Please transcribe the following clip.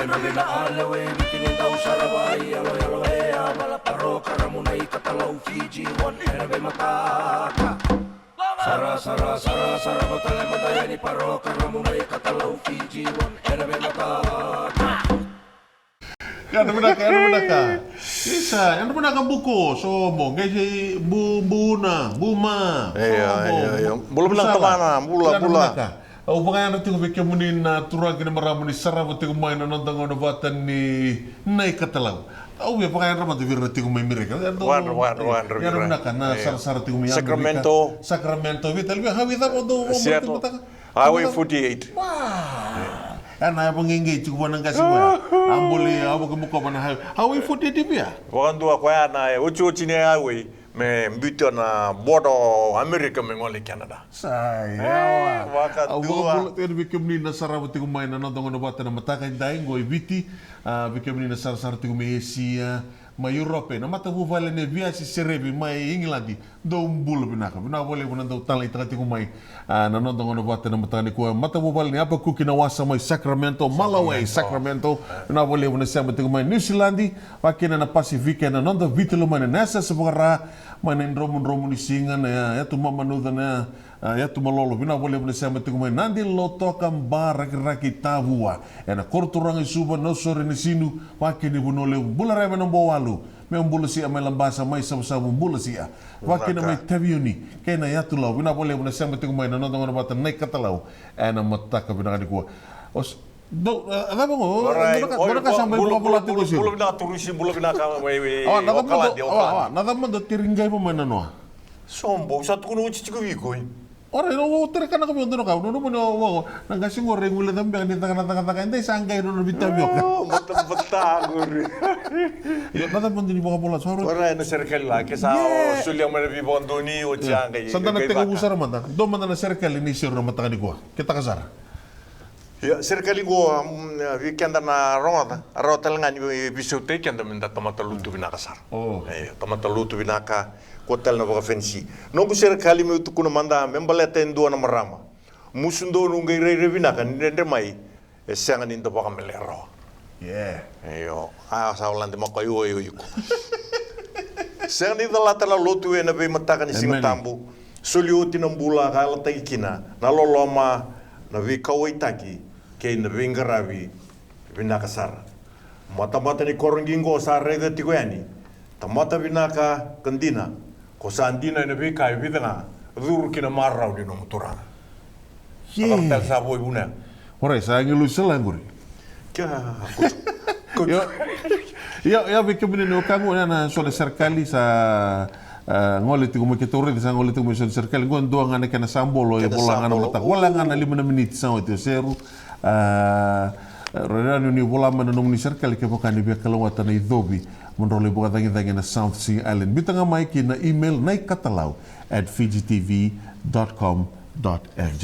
na vina alewe bitingin daw sarawai alo alo ea malaparo karamunay katalau Fiji one erebe mataka sara sara sara sara batale madayani paro karamunay katalau Fiji one erebe mataka Ano manaka. Isa, ano manaka buko? So mo, kasi buna, buma. Belum bilang kemana, bula. O baka ano tingo beke munin na turag na maramo ni sarabo tingo may nanondang ono batan ni Nay Katalaw. Au ya baka ano man devir na tingo may mirika. Wan. Ano manaka na sar tingo may Sacramento. Vital bi hawida mo do. Seattle. Highway 48. Wow. Ana panginggi cukup nang kasih gua. Amboli abo kemuka mana hawi food di dia. Wakan dua kaya na ucu cini highway me mbito na border Amerika mengoli Canada. Saya. Wakan dua. Abo tu bikin ni nasara betul main nana dongo nobata na mataka daing goi biti bikin ni nasara tu Asia ma Europe na mata bu vale ne via si serebi mai England do umbul binaka bina boleh bina do tala itati ku mai na no dongo bata na mata ni ku mata bu vale ni apa ku kina wasa mai Sacramento Malawi Sacramento bina boleh bina sama tu mai New Zealand wakina na Pacific na no do vitelo mai nessa sebara mai romun ni singa na ya tu mama no na ya tu malolo bina boleh bina sama tu mai nandi loto kamba raki tavua na korturang isuba no sore ni sinu wakini bunole bulara na bowalu me umbula sia mai lambasa mai sabu umbula sia wakina mai taviuni kena ya tu lau bina boleh bina sama tu mai na no dongo bata Nay Katalau na mataka bina ni ku os do ada bongo bora ka sampai bola tu sih belum nak turusi belum nak we nada man do tiringai pa mana no sombo satu kuno cici ko wiko ora no terkana kami untuk kau no mo nang kasi ngo regula tambe ni tanga indai sanggai no bitabio betul ya nada man di bola soro ora na cercal la que sa sulia mana vi bondoni o jangai santana tega busar mata do man na cercal ni siro mata ni ko kita kasar ya cercal go weekend na rota ngani bisute kenda minda tomata lutu binakasar tomata lutu binaka hotel na baka fensi no bu cercal mi tu kuno manda membaleta ndo na marama musundo nungai revina kan ndende mai senga ninda baka melero yo sa holande mako yo senga ninda latala lutu na be mataka ni singa tambu solioti na bula kala taikina na loloma na vi kawaitaki ke na vingaravi binakasar mata ni korongingo sa rega tikoyani tamata binaka kandina ko sandina na vi kai vidanga dur kina marrau di no motora tel sa boy buna ora sa ngilu selanguri ya bikin no kango na sole serkali sa ngole tu mo ketore sa ngole tu mo sole serkali ngon do ngana kana sambolo e bola ngana mata wala ngana 5 menit sa o seru Rerano ni bola mana nong ni serkali ke bukan di kalau wata na idobi menrole buka tangi na South Sea Island bitanga mai ki na email naikatalau@fijitv.com.fj